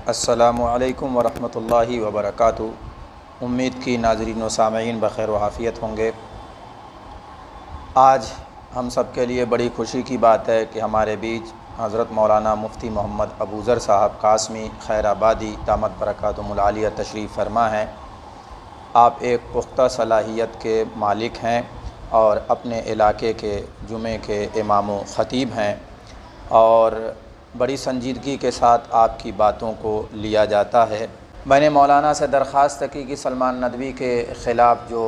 السلام علیکم ورحمۃ اللہ وبرکاتہ۔ امید کی ناظرین و سامعین بخیر و عافیت ہوں گے۔ آج ہم سب کے لیے بڑی خوشی کی بات ہے کہ ہمارے بیچ حضرت مولانا مفتی محمد ابوذر صاحب قاسمی خیر آبادی دامت برکاتہم العالیہ تشریف فرما ہیں۔ آپ ایک پختہ صلاحیت کے مالک ہیں اور اپنے علاقے کے جمعے کے امام و خطیب ہیں، اور بڑی سنجیدگی کے ساتھ آپ کی باتوں کو لیا جاتا ہے۔ میں نے مولانا سے درخواست کی کہ سلمان ندوی کے خلاف جو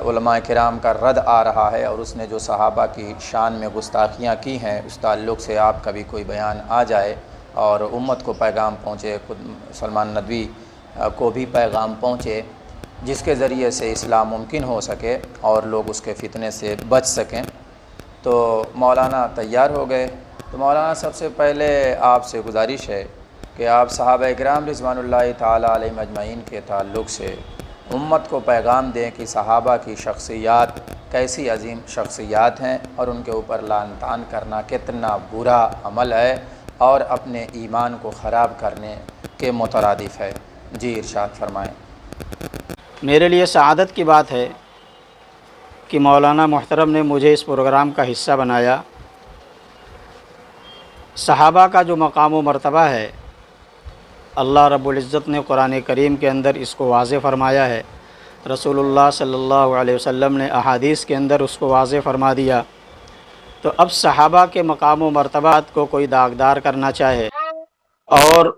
علماء کرام کا رد آ رہا ہے اور اس نے جو صحابہ کی شان میں گستاخیاں کی ہیں، اس تعلق سے آپ کا بھی کوئی بیان آ جائے اور امت کو پیغام پہنچے، خود سلمان ندوی کو بھی پیغام پہنچے، جس کے ذریعے سے اسلام ممکن ہو سکے اور لوگ اس کے فتنے سے بچ سکیں۔ تو مولانا تیار ہو گئے۔ تو مولانا سب سے پہلے آپ سے گزارش ہے کہ آپ صحابہ کرام رضوان اللہ تعالیٰ علیہم اجمعین کے تعلق سے امت کو پیغام دیں کہ صحابہ کی شخصیات کیسی عظیم شخصیات ہیں اور ان کے اوپر لعن طعن کرنا کتنا برا عمل ہے اور اپنے ایمان کو خراب کرنے کے مترادف ہے۔ جی ارشاد فرمائیں۔ میرے لیے سعادت کی بات ہے کہ مولانا محترم نے مجھے اس پروگرام کا حصہ بنایا۔ صحابہ کا جو مقام و مرتبہ ہے، اللہ رب العزت نے قرآن کریم کے اندر اس کو واضح فرمایا ہے، رسول اللہ صلی اللہ علیہ وسلم نے احادیث کے اندر اس کو واضح فرما دیا۔ تو اب صحابہ کے مقام و مرتبات کو کوئی داغدار کرنا چاہے اور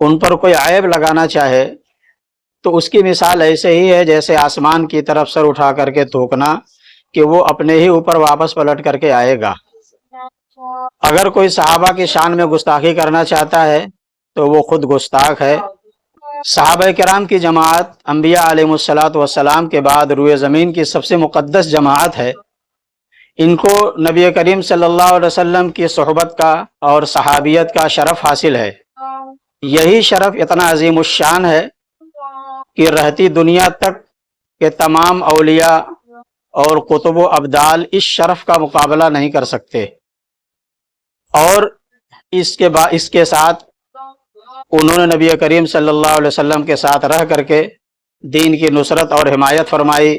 ان پر کوئی عیب لگانا چاہے تو اس کی مثال ایسے ہی ہے جیسے آسمان کی طرف سر اٹھا کر کے تھوکنا کہ وہ اپنے ہی اوپر واپس پلٹ کر کے آئے گا۔ اگر کوئی صحابہ کی شان میں گستاخی کرنا چاہتا ہے تو وہ خود گستاخ ہے۔ صحابہ کرام کی جماعت انبیاء علیہ السلام کے بعد روئے زمین کی سب سے مقدس جماعت ہے۔ ان کو نبی کریم صلی اللہ علیہ وسلم کی صحبت کا اور صحابیت کا شرف حاصل ہے۔ یہی شرف اتنا عظیم الشان ہے کہ رہتی دنیا تک کے تمام اولیاء اور قطب و ابدال اس شرف کا مقابلہ نہیں کر سکتے، اور اس کے ساتھ انہوں نے نبی کریم صلی اللہ علیہ وسلم کے ساتھ رہ کر کے دین کی نصرت اور حمایت فرمائی،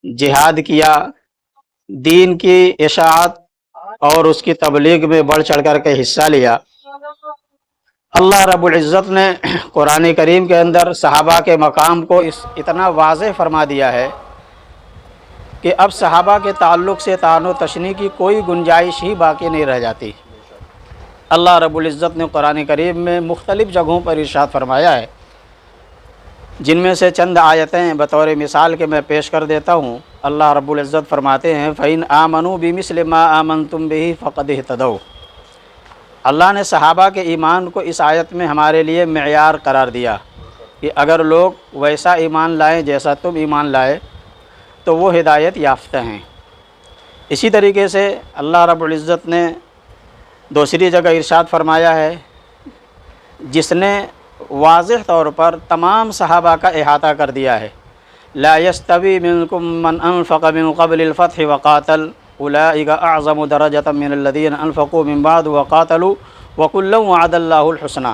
جہاد کیا، دین کی اشاعت اور اس کی تبلیغ میں بڑھ چڑھ کر کے حصہ لیا۔ اللہ رب العزت نے قرآن کریم کے اندر صحابہ کے مقام کو اتنا واضح فرما دیا ہے کہ اب صحابہ کے تعلق سے طعن و تشنیع کی کوئی گنجائش ہی باقی نہیں رہ جاتی۔ اللہ رب العزت نے قرآن کریم میں مختلف جگہوں پر ارشاد فرمایا ہے، جن میں سے چند آیتیں بطور مثال کے میں پیش کر دیتا ہوں۔ اللہ رب العزت فرماتے ہیں فَإِنْ آمَنُوا بِمِثْلِ مَا آمَنْتُمْ بِهِ فَقَدِ اهْتَدَوْا۔ اللہ نے صحابہ کے ایمان کو اس آیت میں ہمارے لیے معیار قرار دیا کہ اگر لوگ ویسا ایمان لائیں جیسا تم ایمان لائے تو وہ ہدایت یافتہ ہیں۔ اسی طریقے سے اللہ رب العزت نے دوسری جگہ ارشاد فرمایا ہے، جس نے واضح طور پر تمام صحابہ کا احاطہ کر دیا ہے، لا يستوی منکم من انفق من قبل الفتح وقاتل اولئک اعظم درجۃ من الذین انفقوا من بعد وقاتلوا وکلا وعد اللہ الحسنی۔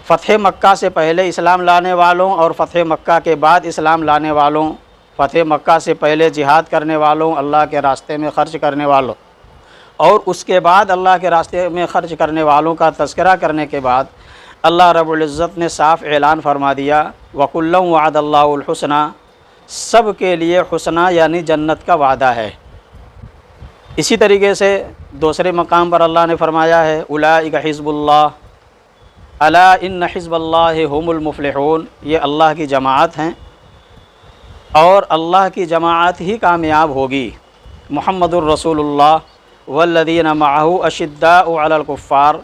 فتح مکہ سے پہلے اسلام لانے والوں اور فتح مکہ کے بعد اسلام لانے والوں، فتح مکہ سے پہلے جہاد کرنے والوں، اللہ کے راستے میں خرچ کرنے والوں، اور اس کے بعد اللہ کے راستے میں خرچ کرنے والوں کا تذکرہ کرنے کے بعد اللہ رب العزت نے صاف اعلان فرما دیا وَكُلًّا وَعَدَ اللَّهُ الْحُسْنَى، سب کے لیے حسنہ یعنی جنت کا وعدہ ہے۔ اسی طریقے سے دوسرے مقام پر اللہ نے فرمایا ہے اولئک حزب اللہ الا ان حزب اللہ هم المفلحون، یہ اللہ کی جماعت ہیں اور اللہ کی جماعت ہی کامیاب ہوگی۔ محمد الرسول اللہ والذین معہ اشداء علی الکفار،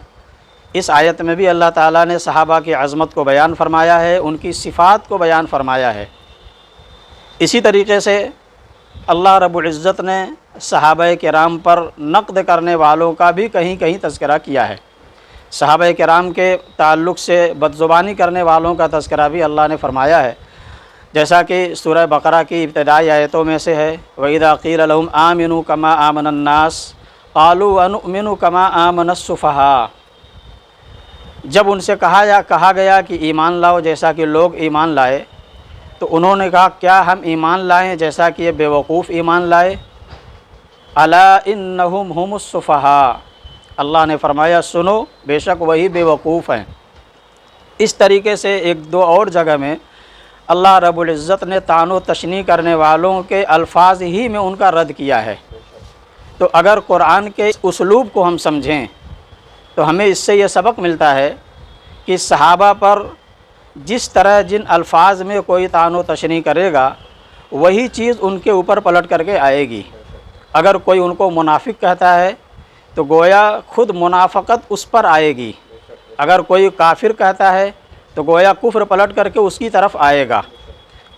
اس آیت میں بھی اللہ تعالیٰ نے صحابہ کی عظمت کو بیان فرمایا ہے، ان کی صفات کو بیان فرمایا ہے۔ اسی طریقے سے اللہ رب العزت نے صحابہ کرام پر نقد کرنے والوں کا بھی کہیں کہیں تذکرہ کیا ہے۔ صحابہ کرام کے تعلق سے بدزبانی کرنے والوں کا تذکرہ بھی اللہ نے فرمایا ہے، جیسا کہ سورہ بقرہ کی ابتدائی آیتوں میں سے ہے وَإِذَا قِيلَ لَهُمْ آمِنُوا كَمَا آمَنَ النَّاسُ قَالُوا وَنُؤْمِنُ كَمَا آمَنَ السُّفَهَاءُ۔ جب ان سے کہا گیا کہ ایمان لاؤ جیسا کہ لوگ ایمان لائے، تو انہوں نے کہا کیا ہم ایمان لائیں جیسا کہ یہ بیوقوف ایمان لائے؟ الا انہم ہم السفہاء، اللہ نے فرمایا سنو بے شک وہی بیوقوف ہیں۔ اس طریقے سے ایک دو اور جگہ میں اللہ رب العزت نے طعن و تشنیع کرنے والوں کے الفاظ ہی میں ان کا رد کیا ہے۔ تو اگر قرآن کے اسلوب کو ہم سمجھیں تو ہمیں اس سے یہ سبق ملتا ہے کہ صحابہ پر جس طرح جن الفاظ میں کوئی طعن و تشنیع کرے گا وہی چیز ان کے اوپر پلٹ کر کے آئے گی۔ اگر کوئی ان کو منافق کہتا ہے تو گویا خود منافقت اس پر آئے گی، اگر کوئی کافر کہتا ہے تو گویا کفر پلٹ کر کے اس کی طرف آئے گا،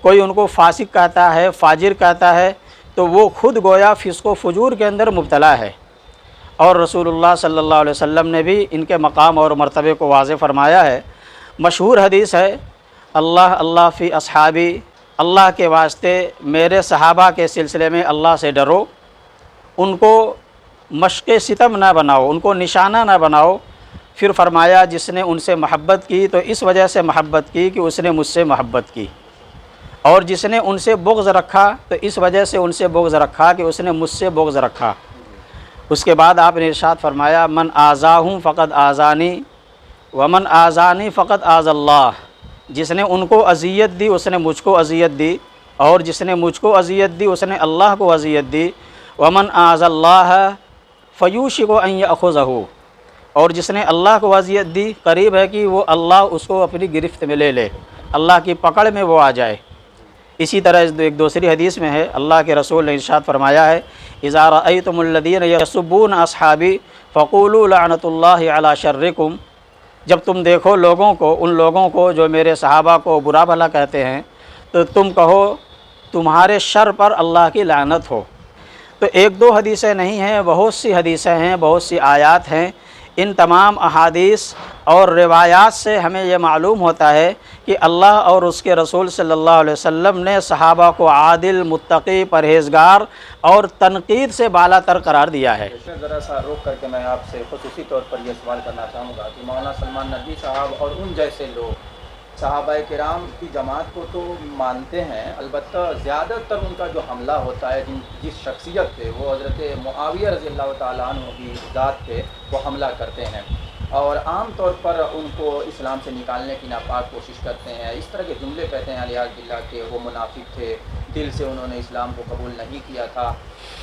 کوئی ان کو فاسق کہتا ہے، فاجر کہتا ہے تو وہ خود گویا فسق و فجور کے اندر مبتلا ہے۔ اور رسول اللہ صلی اللہ علیہ وسلم نے بھی ان کے مقام اور مرتبے کو واضح فرمایا ہے۔ مشہور حدیث ہے، اللہ اللہ فی اصحابی، اللہ کے واسطے میرے صحابہ کے سلسلے میں اللہ سے ڈرو، ان کو مشق ستم نہ بناؤ، ان کو نشانہ نہ بناؤ۔ پھر فرمایا جس نے ان سے محبت کی تو اس وجہ سے محبت کی کہ اس نے مجھ سے محبت کی، اور جس نے ان سے بغض رکھا تو اس وجہ سے ان سے بغض رکھا کہ اس نے مجھ سے بغض رکھا۔ اس کے بعد آپ نے ارشاد فرمایا من آذاہم فقد آذانی ومن آذانی فقد آذ اللہ، جس نے ان کو اذیت دی اس نے مجھ کو اذیت دی، اور جس نے مجھ کو اذیت دی اس نے اللہ کو اذیت دی۔ ومن آذ اللہ فیوشک ان یأخذہ، اور جس نے اللہ کو اذیت دی قریب ہے کہ وہ اللہ اس کو اپنی گرفت میں لے لے، اللہ کی پکڑ میں وہ آ جائے۔ اسی طرح ایک دوسری حدیث میں ہے، اللہ کے رسول نے ارشاد فرمایا ہے اذا رأیتم الذین یسبون اصحابی فقولوا لعنۃ اللہ علی شرکم، جب تم دیکھو لوگوں کو، ان لوگوں کو جو میرے صحابہ کو برا بھلا کہتے ہیں، تو تم کہو تمہارے شر پر اللہ کی لعنت ہو۔ تو ایک دو حدیثیں نہیں ہیں، بہت سی حدیثیں ہیں، بہت سی آیات ہیں۔ ان تمام احادیث اور روایات سے ہمیں یہ معلوم ہوتا ہے کہ اللہ اور اس کے رسول صلی اللہ علیہ وسلم نے صحابہ کو عادل، متقی، پرہیزگار اور تنقید سے بالا تر قرار دیا ہے۔ ذرا سا روک کر کے میں آپ سے خصوصی طور پر یہ سوال کرنا چاہوں گا کہ مولانا سلمان ندوی صاحب اور ان جیسے لوگ صحابہ کرام کی جماعت کو تو مانتے ہیں، البتہ زیادہ تر ان کا جو حملہ ہوتا ہے جس شخصیت پہ، وہ حضرت معاویہ رضی اللہ تعالیٰ عنہ کی ذات پہ وہ حملہ کرتے ہیں، اور عام طور پر ان کو اسلام سے نکالنے کی ناپاک کوشش کرتے ہیں، اس طرح کے جملے کہتے ہیں علیہ باللہ کہ وہ منافق تھے، دل سے انہوں نے اسلام کو قبول نہیں کیا تھا۔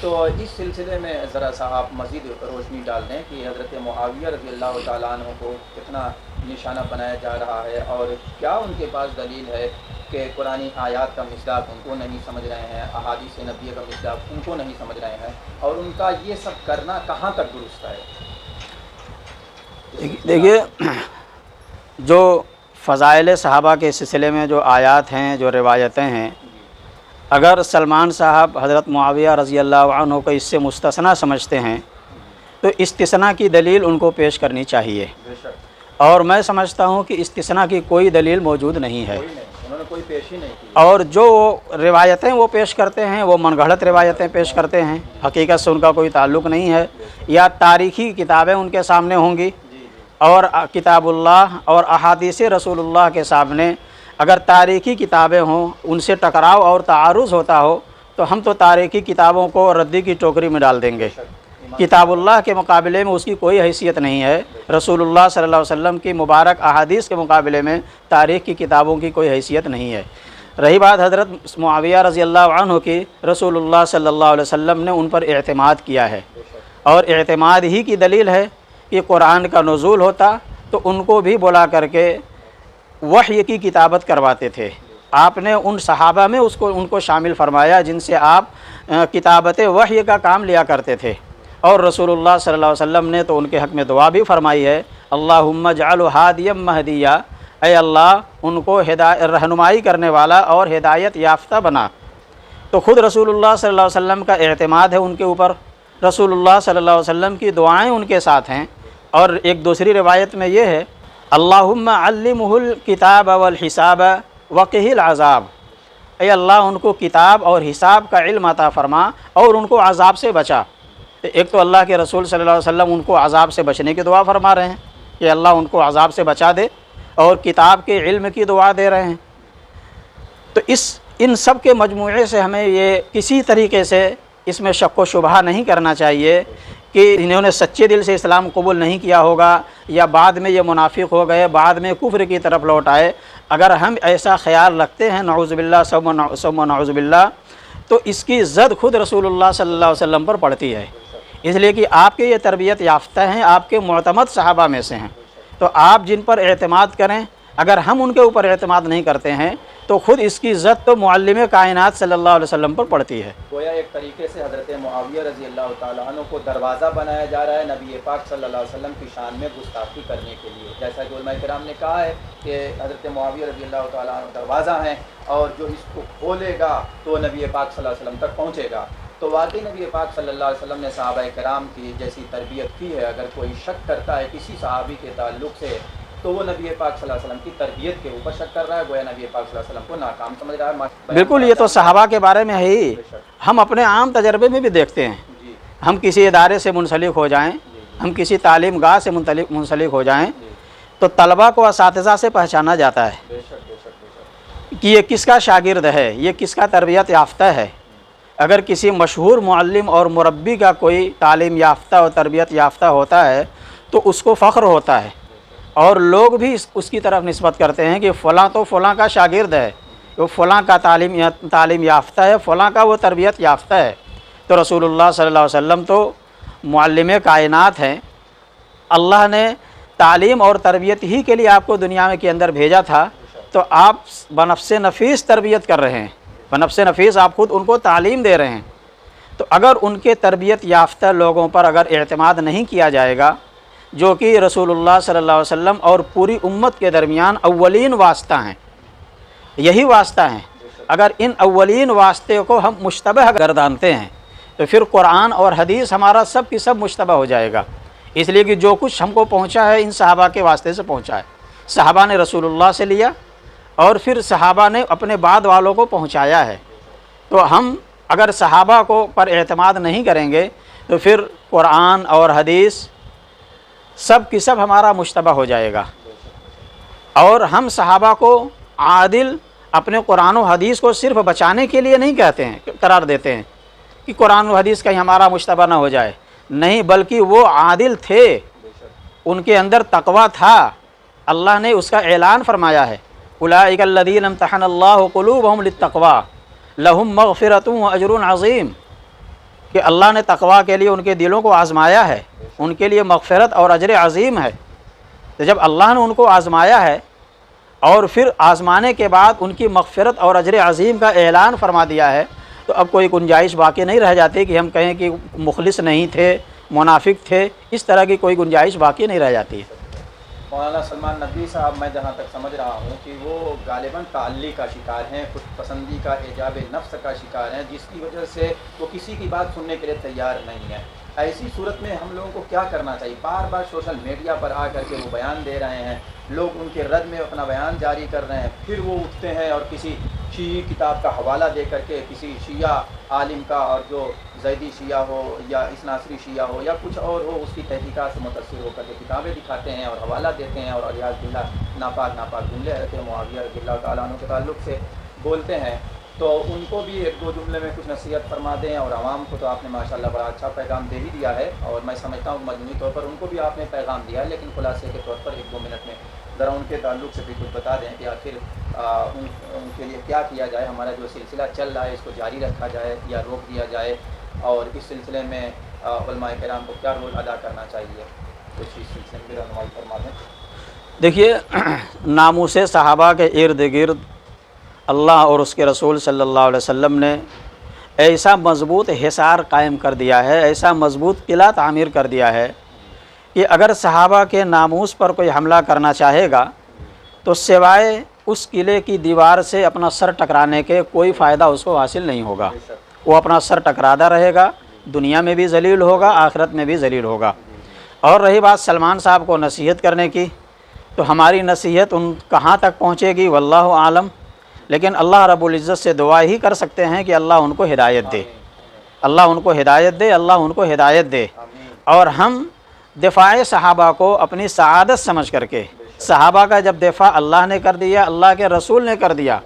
تو اس سلسلے میں ذرا سا آپ مزید روشنی ڈال دیں کہ حضرت معاویہ رضی اللہ تعالیٰ عنہ کو کتنا نشانہ بنایا جا رہا ہے، اور کیا ان کے پاس دلیل ہے کہ قرآنی آیات کا مصداق ان کو نہیں سمجھ رہے ہیں، احادیث نبویہ کا مصداق ان کو نہیں سمجھ رہے ہیں، اور ان کا یہ سب کرنا کہاں تک درست ہے؟ دیکھیے، جو فضائل صحابہ کے سلسلے میں جو آیات ہیں، جو روایتیں ہیں، اگر سلمان صاحب حضرت معاویہ رضی اللہ عنہ کو اس سے مستثنیٰ سمجھتے ہیں تو استثناء کی دلیل ان کو پیش کرنی چاہیے، اور میں سمجھتا ہوں کہ استثناء کی کوئی دلیل موجود نہیں ہے، انہوں نے کوئی پیش ہی نہیں کی، اور جو روایتیں وہ پیش کرتے ہیں وہ من گھڑت روایتیں پیش کرتے ہیں، حقیقت سے ان کا کوئی تعلق نہیں ہے، یا تاریخی کتابیں ان کے سامنے ہوں گی، اور کتاب اللہ اور احادیث رسول اللہ کے سامنے اگر تاریخی کتابیں ہوں، ان سے ٹکراؤ اور تعارض ہوتا ہو تو ہم تو تاریخی کتابوں کو ردی کی ٹوکری میں ڈال دیں گے۔ کتاب اللہ کے مقابلے میں اس کی کوئی حیثیت نہیں ہے، رسول اللہ صلی اللہ علیہ وسلم کی مبارک احادیث کے مقابلے میں تاریخ کی کتابوں کی کوئی حیثیت نہیں ہے۔ رہی بات حضرت معاویہ رضی اللہ عنہ کی، رسول اللہ صلی اللہ علیہ وسلم نے ان پر اعتماد کیا ہے، اور اعتماد ہی کی دلیل ہے کہ قرآن کا نزول ہوتا تو ان کو بھی بلا کر کے وحی کی کتابت کرواتے تھے۔ آپ نے ان صحابہ میں ان کو شامل فرمایا جن سے آپ کتابت وحی کا کام لیا کرتے تھے، اور رسول اللہ صلی اللہ علیہ وسلم نے تو ان کے حق میں دعا بھی فرمائی ہے، اللہم اجعل ہادیا مہدیہ، اے اللہ ان کو رہنمائی کرنے والا اور ہدایت یافتہ بنا۔ تو خود رسول اللہ صلی اللہ علیہ وسلم کا اعتماد ہے ان کے اوپر، رسول اللہ صلی اللہ علیہ وسلم کی دعائیں ان کے ساتھ ہیں، اور ایک دوسری روایت میں یہ ہے اللہم علمہ الکتاب والحساب وقہ العذاب، اے اللہ ان کو کتاب اور حساب کا علم عطا فرما اور ان کو عذاب سے بچا۔ ایک تو اللہ کے رسول صلی اللہ علیہ وسلم ان کو عذاب سے بچنے کی دعا فرما رہے ہیں کہ اللہ ان کو عذاب سے بچا دے، اور کتاب کے علم کی دعا دے رہے ہیں۔ تو ان سب کے مجموعے سے ہمیں یہ کسی طریقے سے اس میں شک و شبہ نہیں کرنا چاہیے کہ انہوں نے سچے دل سے اسلام قبول نہیں کیا ہوگا، یا بعد میں یہ منافق ہو گئے، بعد میں کفر کی طرف لوٹ آئے۔ اگر ہم ایسا خیال رکھتے ہیں نعوذ باللہ ثم نعوذ باللہ، تو اس کی زد خود رسول اللہ صلی اللہ علیہ وسلم پر پڑتی ہے، اس لیے کہ آپ کے یہ تربیت یافتہ ہیں، آپ کے معتمد صحابہ میں سے ہیں، تو آپ جن پر اعتماد کریں، اگر ہم ان کے اوپر اعتماد نہیں کرتے ہیں تو خود اس کی زد تو معلم کائنات صلی اللہ علیہ وسلم پر پڑتی ہے۔ گویا ایک طریقے سے حضرت معاویہ رضی اللہ تعالیٰ عنہ کو دروازہ بنایا جا رہا ہے نبی پاک صلی اللہ علیہ وسلم کی شان میں گستاخی کرنے کے لیے، جیسا کہ علماء کرام نے کہا ہے کہ حضرت معاویہ رضی اللہ تعالیٰ عنہ دروازہ ہیں، اور جو اس کو کھولے گا تو نبی پاک صلی اللہ علیہ وسلم تک پہنچے گا۔ تو واقعی نبی پاک صلی اللہ علیہ وسلم نے صحابہ کرام کی جیسی تربیت کی ہے، اگر کوئی شک کرتا ہے کسی صحابی کے تعلق سے تو وہ نبی پاک صلی اللہ علیہ وسلم کی تربیت کے اوپر شک کر رہا ہے، گویا نبی پاک صلی اللہ علیہ وسلم کو ناکام سمجھ رہا ہے۔ بالکل، یہ تو صحابہ کے بارے میں ہے ہی، ہم اپنے عام تجربے میں بھی دیکھتے ہیں، ہم کسی ادارے سے منسلک ہو جائیں، ہم کسی تعلیم گاہ سے منسلک ہو جائیں تو طلبہ کو اساتذہ سے پہچانا جاتا ہے کہ یہ کس کا شاگرد ہے، یہ کس کا تربیت یافتہ ہے۔ اگر کسی مشہور معلم اور مربی کا کوئی تعلیم یافتہ اور تربیت یافتہ ہوتا ہے تو اس کو فخر ہوتا ہے، اور لوگ بھی اس کی طرف نسبت کرتے ہیں کہ فلاں تو فلاں کا شاگرد ہے، وہ فلاں کا تعلیم یافتہ ہے، فلاں کا وہ تربیت یافتہ ہے۔ تو رسول اللہ صلی اللہ علیہ وسلم تو معلم کائنات ہیں، اللہ نے تعلیم اور تربیت ہی کے لیے آپ کو دنیا کے اندر بھیجا تھا، تو آپ بنفس نفیس تربیت کر رہے ہیں، بنفس نفیس آپ خود ان کو تعلیم دے رہے ہیں۔ تو اگر ان کے تربیت یافتہ لوگوں پر اگر اعتماد نہیں کیا جائے گا، جو کہ رسول اللہ صلی اللہ علیہ وسلم اور پوری امت کے درمیان اولین واسطہ ہیں، یہی واسطہ ہیں، اگر ان اولین واسطے کو ہم مشتبہ گردانتے ہیں تو پھر قرآن اور حدیث ہمارا سب کی سب مشتبہ ہو جائے گا، اس لیے کہ جو کچھ ہم کو پہنچا ہے ان صحابہ کے واسطے سے پہنچا ہے، صحابہ نے رسول اللہ سے لیا اور پھر صحابہ نے اپنے بعد والوں کو پہنچایا ہے۔ تو ہم اگر صحابہ کو پر اعتماد نہیں کریں گے تو پھر قرآن اور حدیث سب کی سب ہمارا مشتبہ ہو جائے گا، اور ہم صحابہ کو عادل اپنے قرآن و حدیث کو صرف بچانے کے لیے نہیں کہتے ہیں، قرار دیتے ہیں کہ قرآن و حدیث کہیں ہمارا مشتبہ نہ ہو جائے، نہیں، بلکہ وہ عادل تھے، ان کے اندر تقوی تھا، اللہ نے اس کا اعلان فرمایا ہے، اولئک الذین امتحن اللہ قلوبہم للتقوی لہم مغفرۃ واجر عظیم، کہ اللہ نے تقوی کے لیے ان کے دلوں کو آزمایا ہے، ان کے لیے مغفرت اور اجر عظیم ہے۔ تو جب اللہ نے ان کو آزمایا ہے اور پھر آزمانے کے بعد ان کی مغفرت اور اجر عظیم کا اعلان فرما دیا ہے، تو اب کوئی گنجائش باقی نہیں رہ جاتی کہ ہم کہیں کہ مخلص نہیں تھے، منافق تھے، اس طرح کی کوئی گنجائش باقی نہیں رہ جاتی ہے۔ مولانا سلمان ندوی صاحب، میں جہاں تک سمجھ رہا ہوں کہ وہ غالباً تعلی کا شکار ہیں، خود پسندی کا، اعجاب نفس کا شکار ہیں، جس کی وجہ سے وہ کسی کی بات سننے کے لیے تیار نہیں ہے۔ ایسی صورت میں ہم لوگوں کو کیا کرنا چاہیے؟ بار بار سوشل میڈیا پر آ کر کے وہ بیان دے رہے ہیں، لوگ ان کے رد میں اپنا بیان جاری کر رہے ہیں، پھر وہ اٹھتے ہیں اور کسی شیعی کتاب کا حوالہ دے کر کے کسی شیعہ عالم کا، اور جو زیدی شیعہ ہو یا اسناصری شیعہ ہو یا کچھ اور ہو، اس کی تحقیقات سے متاثر ہو کر کے کتابیں دکھاتے ہیں اور حوالہ دیتے ہیں، اور الیاذ باللہ ناپاک جملے رہتے ہیں معاویہ رضی اللہ تعالیٰ عنہ کے تعلق سے بولتے ہیں۔ تو ان کو بھی ایک دو جملے میں کچھ نصیحت فرما دیں، اور عوام کو تو آپ نے ماشاءاللہ بڑا اچھا پیغام دے ہی دیا ہے، اور میں سمجھتا ہوں مجموعی طور پر ان کو بھی آپ نے پیغام دیا ہے، لیکن خلاصے کے طور پر ایک دو منٹ میں ذرا ان کے تعلق سے بھی کچھ بتا دیں کہ آخر ان کے لیے کیا کیا جائے، ہمارا جو سلسلہ چل رہا ہے اس کو جاری رکھا جائے یا روک دیا جائے، اور اس سلسلے میں علماء کرام کو کیا رول ادا کرنا چاہیے، کچھ اس سلسلے میں رہنمائی فرما دیں۔ دیکھیے، ناموس صحابہ کے ارد گرد اللہ اور اس کے رسول صلی اللہ علیہ وسلم نے ایسا مضبوط حصار قائم کر دیا ہے، ایسا مضبوط قلعہ تعمیر کر دیا ہے کہ اگر صحابہ کے ناموس پر کوئی حملہ کرنا چاہے گا تو سوائے اس قلعے کی دیوار سے اپنا سر ٹکرانے کے کوئی فائدہ اس کو حاصل نہیں ہوگا، وہ اپنا سر ٹکراتا رہے گا، دنیا میں بھی ذلیل ہوگا، آخرت میں بھی ذلیل ہوگا۔ اور رہی بات سلمان صاحب کو نصیحت کرنے کی، تو ہماری نصیحت ان کہاں تک پہنچے گی واللہ عالم، لیکن اللہ رب العزت سے دعا ہی کر سکتے ہیں کہ اللہ ان کو ہدایت دے، اللہ ان کو ہدایت دے، اللہ ان کو ہدایت دے۔ اور ہم دفاع صحابہ کو اپنی سعادت سمجھ کر کے، صحابہ کا جب دفاع اللہ نے کر دیا، اللہ کے رسول نے کر دیا،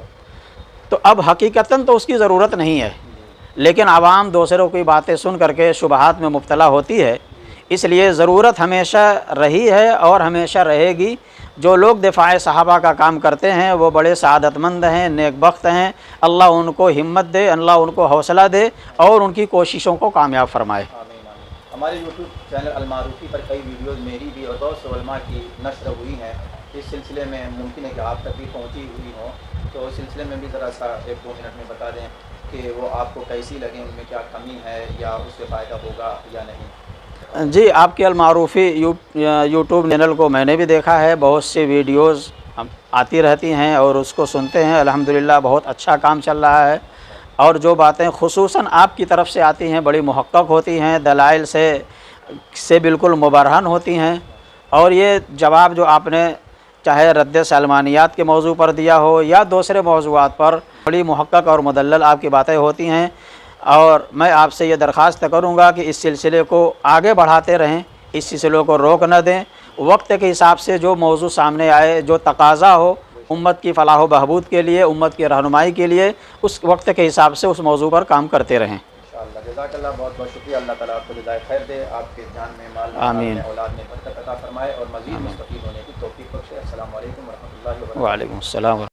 تو اب حقیقتاً تو اس کی ضرورت نہیں ہے، لیکن عوام دوسروں کی باتیں سن کر کے شبہات میں مبتلا ہوتی ہے۔ اس لیے ضرورت ہمیشہ رہی ہے اور ہمیشہ رہے گی۔ جو لوگ دفاع صحابہ کا کام کرتے ہیں وہ بڑے سعادت مند ہیں، نیک بخت ہیں، اللہ ان کو ہمت دے، اللہ ان کو حوصلہ دے اور ان کی کوششوں کو کامیاب فرمائے۔ آمین آمین۔ ہمارے یوٹیوب چینل المعروفی پر کئی ویڈیوز میری بھی اور بہت سے علماء کی نشر ہوئی ہیں، اس سلسلے میں ممکن ہے کہ آپ تک بھی پہنچی ہوئی ہوں، تو اس سلسلے میں بھی ذرا سا 1-2 منٹ میں بتا دیں کہ وہ آپ کو کیسی لگیں، ان میں کیا کمی ہے یا اس سے فائدہ ہوگا یا نہیں۔ جی، آپ کے المعروفی یوٹیوب چینل کو میں نے بھی دیکھا ہے، بہت سی ویڈیوز آتی رہتی ہیں اور اس کو سنتے ہیں، الحمدللہ بہت اچھا کام چل رہا ہے، اور جو باتیں خصوصاً آپ کی طرف سے آتی ہیں بڑی محقق ہوتی ہیں، دلائل سے بالکل مبرہن ہوتی ہیں، اور یہ جواب جو آپ نے چاہے رد سلمانیات کے موضوع پر دیا ہو یا دوسرے موضوعات پر، بڑی محقق اور مدلل آپ کی باتیں ہوتی ہیں، اور میں آپ سے یہ درخواست کروں گا کہ اس سلسلے کو آگے بڑھاتے رہیں، اس سلسلے کو روک نہ دیں، وقت کے حساب سے جو موضوع سامنے آئے، جو تقاضا ہو امت کی فلاح و بہبود کے لیے، امت کی رہنمائی کے لیے، اس وقت کے حساب سے اس موضوع پر کام کرتے رہیں۔ انشاءاللہ، جزاک اللہ، بہت بہت شکریہ۔ اللہ تعالیٰ آپ کو جزائے خیر دے، آپ کے جان میں، مال میں، آمین۔ میں، اولاد میں برکت عطا فرمائے اور مزید مستفید ہونے کی توفیق بخشے۔ السلام علیکم ورحمۃ اللہ وبرکاتہ۔ وعلیکم السلام۔